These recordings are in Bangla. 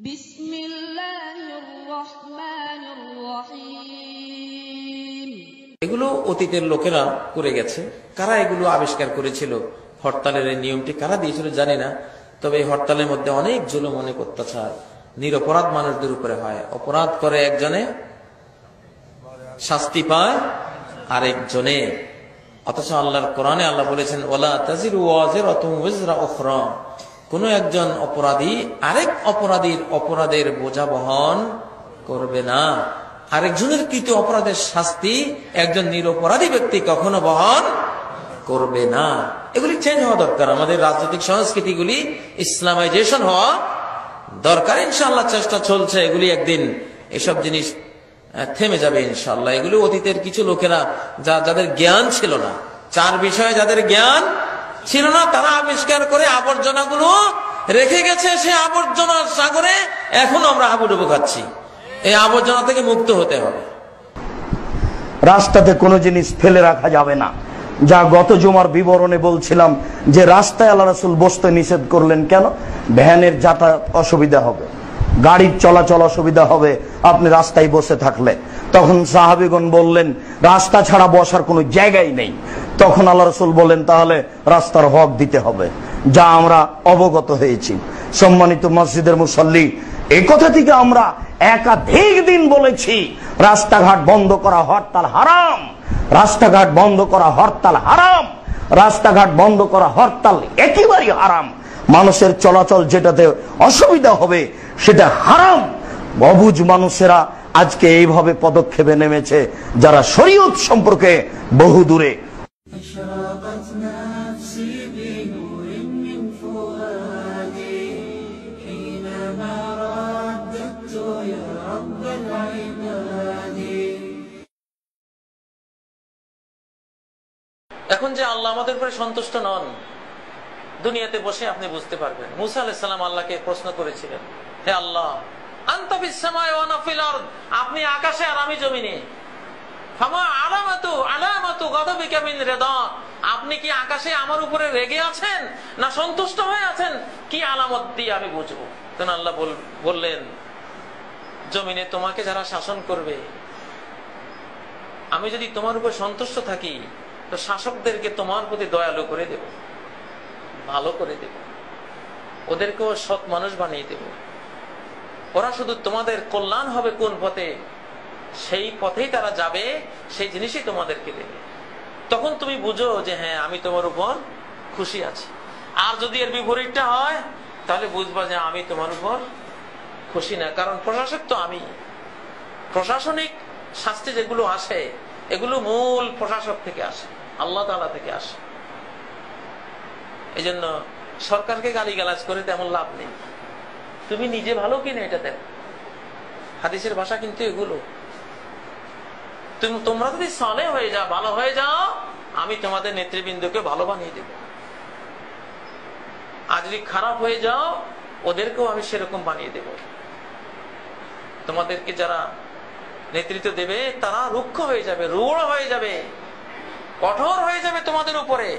বিসমিল্লাহির রহমানির রহিম। এগুলো অতীতের লোকেরা করে গেছে। কারা এগুলো আবিষ্কার করেছিল, হরতালের এই নিয়মটি কারা দিয়েছিল জানি না। তবে এই হরতালের মধ্যে অনেক জুলুম, অনেক অত্যাচার নিরপরাধ মানুষদের উপরে হয়। অপরাধ করে একজনে, শাস্তি পায় আরেকজনে। অথচ আল্লাহর কোরআনে আল্লাহ বলেছেন, ওয়ালা তাজিরু ওয়াজিরাতুন ওয়িজরা উখরা, কোন একজন অপরাধী আরেক অপরাধীর অপরাধের বোঝা বহন করবে না। আরেকজনের কৃত অপরাধের শাস্তি একজন নিরপরাধী ব্যক্তি কখনো বহন করবে না। এগুলি চেঞ্জ হওয়া দরকার। আমাদের রাজনৈতিক সংস্কৃতিগুলি ইসলামাইজেশন হওয়া দরকার। ইনশাআল্লাহ চেষ্টা চলছে। এগুলি একদিন এসব জিনিস থেমে যাবে ইনশাআল্লাহ। এগুলি অতীতের কিছু লোকেরা যাদের জ্ঞান ছিল না, চার বিষয়ে যাদের জ্ঞান ছিল না, তারা আবিষ্কার করে আবর্জনাগুলো রেখে গেছে। সে আবর্জনার সাগরে এখন আমরা হাবুডুবু খাচ্ছি। এই আবর্জনা থেকে মুক্ত হতে হবে। রাস্তাতে কোনো জিনিস ফেলে রাখা যাবে না। যা গত জুমার বিবরণে বলছিলাম যে রাস্তায় আল্লাহ রাসূল বসতে নিষেধ করলেন কেন? ভ্যানের যাতায়াত অসুবিধা হবে, গাড়ির চলাচল অসুবিধা হবে আপনি রাস্তায় বসে থাকলে। তখন সাহাবীগণ বললেন রাস্তা ছাড়া বসার কোনো জায়গাই নেই। তখন আল্লাহ রাসূল বলেন তাহলে রাস্তার হক দিতে হবে, যা আমরা অবগত হয়েছি। সম্মানিত মসজিদের মুসল্লি, এই কথা থেকে আমরা একাধিক দিন বলেছি রাস্তাঘাট বন্ধ করা হরতাল হারাম, রাস্তাঘাট বন্ধ করা হরতাল হারাম, রাস্তাঘাট বন্ধ করা হরতাল একেবারেই হারাম। মানুষের চলাচল যেটাতে অসুবিধা হবে সেটা হারাম। অবুঝ মানুষেরা আজকে এইভাবে পদক্ষেপে নেমেছে যারা শরীয়ত সম্পর্কে বহু দূরে। এখন যে আল্লাহ আমাদের উপরে সন্তুষ্ট নন, দুনিয়াতে বসে আপনি বুঝতে পারবেন। মুসা আলাইহিস সালাম আল্লাহকে প্রশ্ন করেছিলেন, হে আল্লাহ, আনতা ফিস সামাই ওয়া আনা ফিল আরদ, আপনি আকাশে আর আমি জমিনে। ফামা আলামাতু গাদাবিকা মিন রিদা, আপনি কি আকাশে আমার উপরে রেগে আছেন না সন্তুষ্ট হয়ে আছেন? কি আলামত দিয়ে আমি বুঝবো? তখন আল্লাহ বললেন, জমিনে তোমাকে যারা শাসন করবে, আমি যদি তোমার উপর সন্তুষ্ট থাকি তো শাসকদেরকে তোমার প্রতি দয়ালু করে দেব, ভালো করে দেব, ওদেরকেও সৎ মানুষ বানিয়ে দেব। ওরা শুধু তোমাদের কল্যাণ হবে কোন পথে, সেই পথেই তারা যাবে, সেই জিনিসই তোমাদেরকে দেবে। তখন তুমি বুঝো যে হ্যাঁ, আমি তোমার উপর খুশি আছি। আর যদি এর বিপরীতটা হয় তাহলে বুঝবা যে আমি তোমার উপর খুশি না, কারণ প্রশাসক তো আমি। প্রশাসনিক শাস্তি যেগুলো আসে এগুলো মূল প্রশাসক থেকে আসে, আল্লাহ তাআলা থেকে আসে। এই জন্য সরকারকে গালিগালাজ করে তেমন লাভ নেই। তুমি নিজে ভালো কিনা এটা দেখো। হাদিসের ভাষা কিন্তু এগুলো। তোমরা যদি সালেহ হয়ে যাও, ভালো হয়ে যাও, আমি তোমাদের নেতৃবৃন্দকে ভালো বানিয়ে দেব। আর যদি খারাপ হয়ে যাও, ওদেরকেও আমি সেরকম বানিয়ে দেব। তোমাদেরকে যারা নেতৃত্ব দেবে তারা রুক্ষ হয়ে যাবে, রূঢ় হয়ে যাবে, কঠোর হয়ে যাবে তোমাদের উপরে।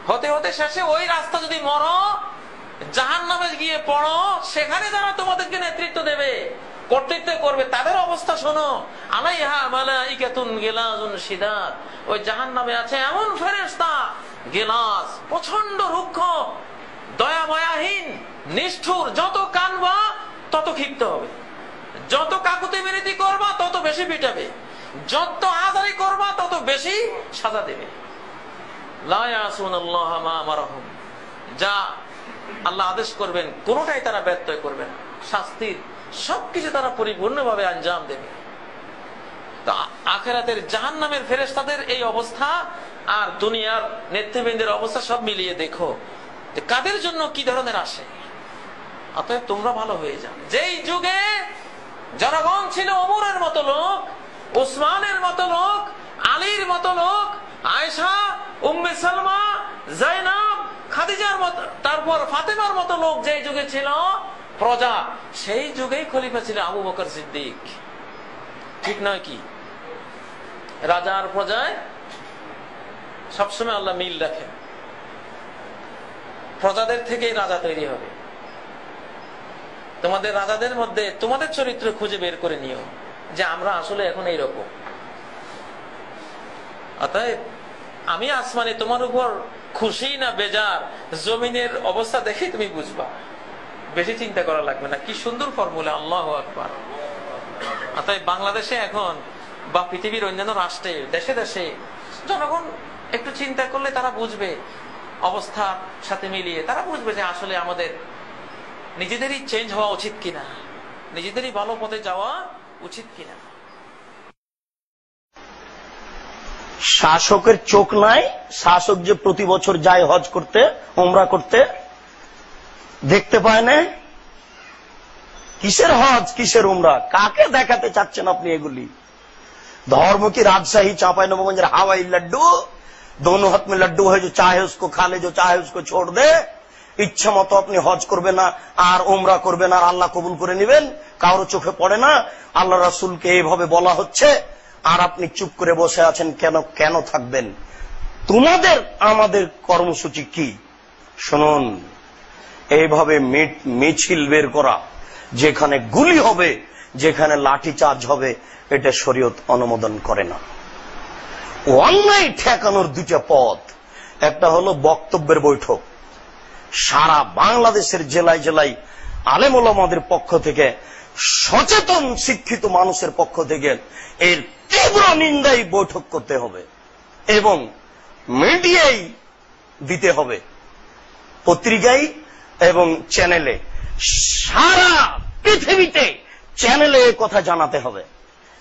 হতে হতে শেষে ওই রাস্তা যদি মরো, জাহান্নামে গিয়ে পড়ো, সেখানে যারা তোমাদেরকে নেতৃত্ব দেবে, কর্তৃত্ব করবে, তাদের অবস্থা শোনো। আলাইহা মালাইকাতুন গিলাজুন শিদাদ, ওই জাহান্নামে আছে এমন ফেরেশতা, গিলাজ, প্রচন্ড রুক্ষ, দয়া মায়াহীন, নিষ্ঠুর। যত কানবা তত ক্ষিপ্ত হবে, যত কাকুতি মিনতি করবা তত বেশি পিটাবে, যত আযারি করবা তত বেশি সাজা দেবে। লা ইয়াসুনাল্লাহ মা আমারহুম, যা আল্লাহ আদেশ করবেন কোনটাই তারা ব্যত্যয় করবে না। শাস্তির সবকিছু তারা পরিপূর্ণভাবে আঞ্জাম দেবে। তো আখিরাতের জাহান্নামের ফেরেশতাদের এই অবস্থা আর দুনিয়ার নেতৃবৃন্দের অবস্থা সব মিলিয়ে দেখো যে কাদের জন্য কি ধরনের আসে। অতএব তোমরা ভালো হয়ে যাও। যেই যুগে জনগণ ছিল ওমরের মতো লোক, উসমানের মতো লোক, আলীর মতো লোক, আয়েশা, উম্মে সালমা, যায়েনব, খাদিজার মতো, তারপর ফাতেমার মতো লোক যেই যুগে ছিল প্রজা, সেই যুগেই খলিফা ছিল আবু বকর সিদ্দিক। ঠিক নয় কি? রাজার প্রজায় সবসময় আল্লাহ মিল রাখেন। প্রজাদের থেকেই রাজা তৈরি হবে। তোমাদের রাজাদের মধ্যে তোমাদের চরিত্র খুঁজে বের করে নিও যে আমরা আসলে এখন এইরকম। অতএব আমি আসমানে তোমার উপর খুশি না বেজার, জমিনের অবস্থা দেখে তুমি বুঝবা, বেশি চিন্তা করা লাগবে না। কি সুন্দর ফর্মুলা, আল্লাহু আকবার। অতএব বাংলাদেশে এখন বা পৃথিবীর অন্যান্য রাষ্ট্রে, দেশে দেশে জনগণ একটু চিন্তা করলে তারা বুঝবে, অবস্থার সাথে মিলিয়ে তারা বুঝবে যে আসলে আমাদের নিজেদেরই চেঞ্জ হওয়া উচিত কিনা, নিজেদেরই ভালো পথে যাওয়া উচিত কিনা। শাসকের চোখ নাই, শাসক যে প্রতি বছর যায় হজ করতে, উমরা করতে, দেখতে পায় না। কিসের হজ, কিসের উমরা, কাকে দেখাতে চাচ্ছেন আপনি এগুলি? धर्म की राजशाही चांपाईनबाबगंज हवाई लड्डू, दोनों हाथ में लड्डू है, जो चाहे उसको खा ले, जो चाहे उसको छोड़ दे। ইচ্ছা মতো আপনি হজ করবে না আর উমরা করবে না আর আল্লাহ কবুল করে নেবেন, কারো চোখে পড়ে না। আল্লাহ রাসূলকে এইভাবে বলা হচ্ছে আর আপনি চুপ করে বসে আছেন কেন? কেন থাকবেন? তোমাদের আমাদের কর্মসূচি কি শুনুন। এইভাবে মিছিল বের করা, যেখানে গুলি হবে, যেখানে লাঠি চার্জ হবে, এটা শরীয়ত অনুমোদন করে না। অন্যায় ঠেকানোর দুইটা পথ, একটা হলো বক্তব্যের বৈঠক। সারা বাংলাদেশের জেলায় জেলায় আলেম ওলামাদের পক্ষ থেকে, সচেতন শিক্ষিত মানুষের পক্ষ থেকে এর তীব্র নিন্দায় বৈঠক করতে হবে এবং মিডিয়ায় দিতে হবে, পত্রিকায় এবং চ্যানেলে, সারা পৃথিবীতে চ্যানেলে কথা জানাতে হবে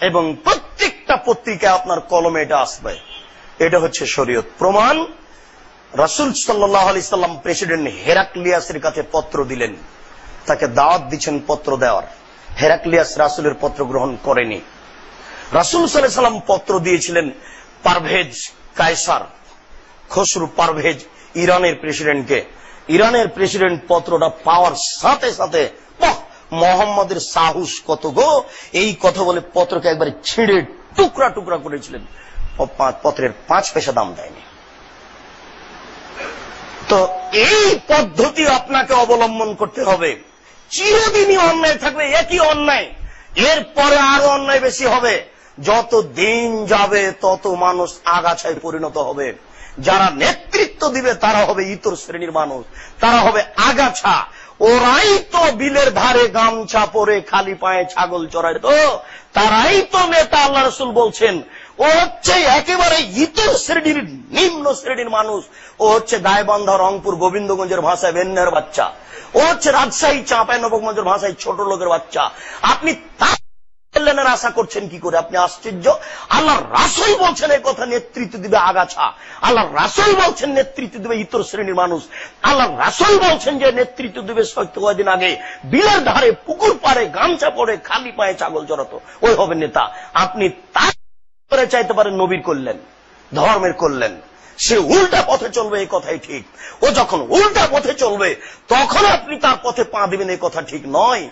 এবং প্রত্যেকটা পত্রিকায় আপনার কলমে এটা আসবে। এটা হচ্ছে শরীয়ত প্রমাণ। রাসূল সাল্লাল্লাহু আলাইহি সাল্লাম প্রেসিডেন্ট হেরাক্লিয়াসের কাছে পত্র দিলেন, তাকে দাওয়াত দিচ্ছেন পত্র দেওয়ার। হেরাক্লিয়াস রাসূলের পত্র গ্রহণ করেনি। রাসূল সাল্লাল্লাহু আলাইহি সাল্লাম পত্র দিয়েছিলেন পারভেজ কায়সার, খসরু পারভেজ, ইরানের প্রেসিডেন্টকে। ইরানের প্রেসিডেন্ট পত্রটা পাওয়ার সাথে সাথে মোহাম্মদের সাহস কত গো, এই কথা বলে পত্রকে একবারে ছিঁড়ে টুকরা টুকরা করেছিলেন। পত্রের 5 পয়সা দাম দেয়নি। তো এই পদ্ধতি আপনাকে অবলম্বন করতে হবে। চিরদিনই অন্যায় থাকবে, একই অন্যায়, এরপরে আরো অন্যায় বেশি হবে। যত দিন যাবে তত মানুষ আগাছায় পরিণত হবে। যারা নেতৃত্ব দিবে তারা হবে ইতর শ্রেণীর মানুষ, তারা হবে আগাছা। ওরাই তো বিলের ধারে গামছা পরে খালি পায়ে ছাগল চড়ায়, তো তারাই তো নেতা। আল্লাহ রাসূল বলছেন ও হচ্ছে একেবারে ইতর শ্রেণীর, নিম্ন শ্রেণীর মানুষ। ও হচ্ছে গাইবান্ধা, রংপুর, গোবিন্দগঞ্জের ভাষায় বেন্যার বাচ্চা। ও হচ্ছে রাজশাহী, চাঁপাইনবাবগঞ্জের ভাষায় ছোট লোকের বাচ্চা। আপনি কল্যাণের আশা করছেন কি করে? আপনি আশ্চর্য। আল্লাহর রাসূল বলছেন এই কথা, নেতৃত্ব দিবে আগাছা। আল্লাহর রাসূল বলছেন নেতৃত্ব দিবে ইতর শ্রেণীর মানুষ। আল্লাহর রাসূল বলছেন যে নেতৃত্ব দিবে কয়েকদিন আগে বিলের ধারে পুকুর পাড়ে গামছা পরে খালি পায়ে ছাগল চড়াতো, ওই হবে নেতা। আপনি তার চাইতে পারেন নবীর কল্যাণ, ধর্মের কল্যাণ। সে উল্টা পথে চলবে, এই কথাই ঠিক। ও যখন উল্টা পথে চলবে তখন আপনি তার পথে পা দিবেন, এই কথা ঠিক নয়।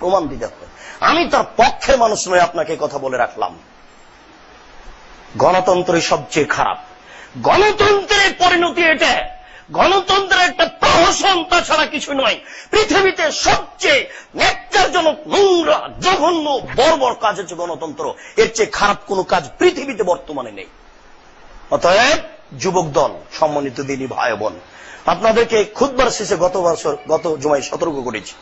প্রমাণ দিতে হবে। আমি তার পক্ষের মানুষ নয়, আপনাকে কথা বলে রাখলাম। গণতন্ত্রই সবচেয়ে খারাপ। গণতন্ত্রের পরিণতি এটা। গণতন্ত্রের একটা প্রহসন, তাছাড়া কিছু নয়। পৃথিবীতে সবচেয়ে ন্যাক্কারজনক, নোংরা, জঘন্য, বর্বর কাজ হচ্ছে গণতন্ত্র। এর চেয়ে খারাপ কোন কাজ পৃথিবীতে বর্তমানে নেই। অতএব যুবক দল, সম্মানিত দিনী ভাই বোন, আপনাদেরকে খুতবার শেষে গত জুমায় সতর্ক করেছি,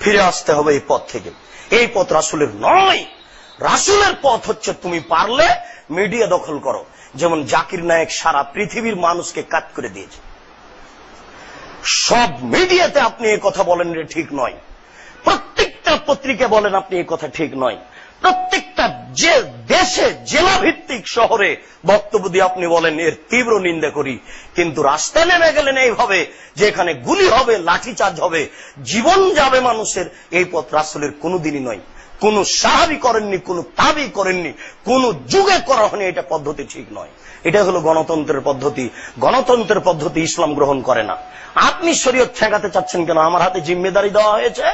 ফিরে আসতে হবে এই পথ থেকে। এই পথ রাসূলের নয়। রাসূলের পথ হচ্ছে তুমি পারলে মিডিয়া দখল করো, যেমন জাকির নায়েক সারা পৃথিবীর মানুষকে কাট করে দিয়েছে। সব মিডিয়াতে আপনি এই কথা বলেন, এটা ঠিক নয়। প্রত্যেকটা পত্রিকা বলেন, আপনি এই কথা ঠিক নয়। প্রত্যেকটা যে দেশে জেলা ভিত্তিক শহরে বক্তব্য দিয়ে আপনি বলেন, এর তীব্র নিন্দা করি। কিন্তু রাস্তায় নেমে গেলেন এইভাবে, যে এখানে গুলি হবে, লাঠিচার্জ হবে, জীবন যাবে মানুষের, এই পথ রাসূলের কোনদিনই নয়। কোন সাহাবী করেননি, কোন তাবী করেননি, কোন যুগে করা হয়নি। এটা পদ্ধতি ঠিক নয়। এটা হলো গণতন্ত্রের পদ্ধতি। গণতন্ত্রের পদ্ধতি ইসলাম গ্রহণ করে না। আপনি শরীয়ত ঠেকাতে চাচ্ছেন কেন? আমার হাতে জিম্মেদারি দেওয়া হয়েছে।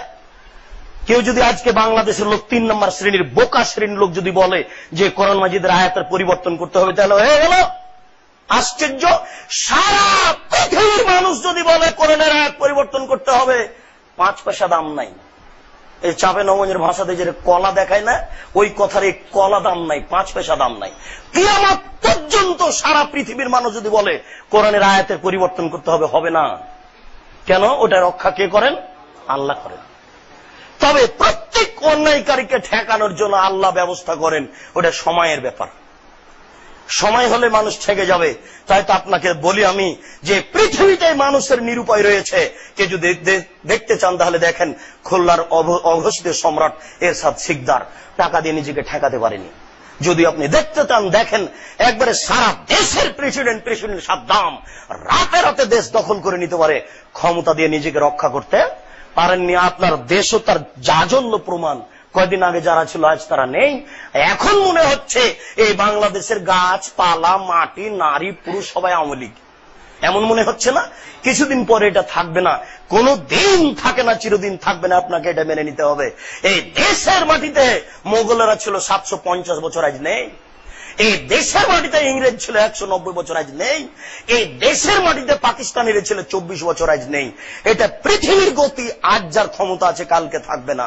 কেউ যদি আজকে বাংলাদেশের লোক 3 নম্বর শ্রেণীর বোকা শ্রেণীর লোক যদি বলে যে কোরআন মাজিদের আয়াতের পরিবর্তন করতে হবে, তাহলে হয়ে গেল। আশ্চর্য। সারা পৃথিবীর মানুষ যদি বলে কোরআনের আয়াত পরিবর্তন করতে হবে, 5 পয়সা দাম নাই। এই চাপে নগঞ্জের ভাষাতে যে কলা দেখায় না, ওই কথার এই কলা দাম নাই, 5 পয়সা দাম নাই। কিয়ামত পর্যন্ত সারা পৃথিবীর মানুষ যদি বলে কোরআনের আয়াতের পরিবর্তন করতে হবে, হবে না। কেন? ওটা রক্ষা কে করেন? আল্লাহ করেন। তবে প্রত্যেক অন্যায়কারীকে ঠেকানোর জন্য আল্লাহ ব্যবস্থা করেন, ওটা সময়ের ব্যাপার। সময় হলে মানুষ ঠেকে যাবে। তাই তো আপনাকে বলি আমি যে পৃথিবীতে মানুষের নিরুপায় রয়েছে। কে যদি দেখতে চান তাহলে দেখেন খুলনার অঘোষিত সম্রাট এরশাদ সিকদার টাকা দিয়ে নিজেকে ঠেকাতে পারেনি। যদি আপনি দেখতে চান দেখেন একবারে সারা দেশের প্রেসিডেন্ট সাদ্দাম রাতে রাতে দেশ দখল করে নিতে পারে, ক্ষমতা দিয়ে নিজেকে রক্ষা করতে পারেননি। আপনার দেশও তার জাজল্য প্রমাণ। কয়দিন আগে যারা ছিল আজ তারা নেই। এখন মনে হচ্ছে এই বাংলাদেশের গাছপালা, মাটি, নারী, পুরুষ সবাই আওয়ামী লীগ, এমন মনে হচ্ছে না? কিছুদিন পরে এটা থাকবে না, কোন দিন থাকে না, চিরদিন থাকবে না। আপনাকে এটা মেনে নিতে হবে। এই দেশের মাটিতে মোগলেরা ছিল 750 বছর, আজ নেই। এই দেশের মাটিতে ইংরেজ ছিল 190 বছর, আজ নেই। এই দেশের মাটিতে পাকিস্তানিরা ছিল 24 বছর, আজ নেই। এটা পৃথিবীর গতি। আজ যার ক্ষমতা আছে কালকে থাকবে না।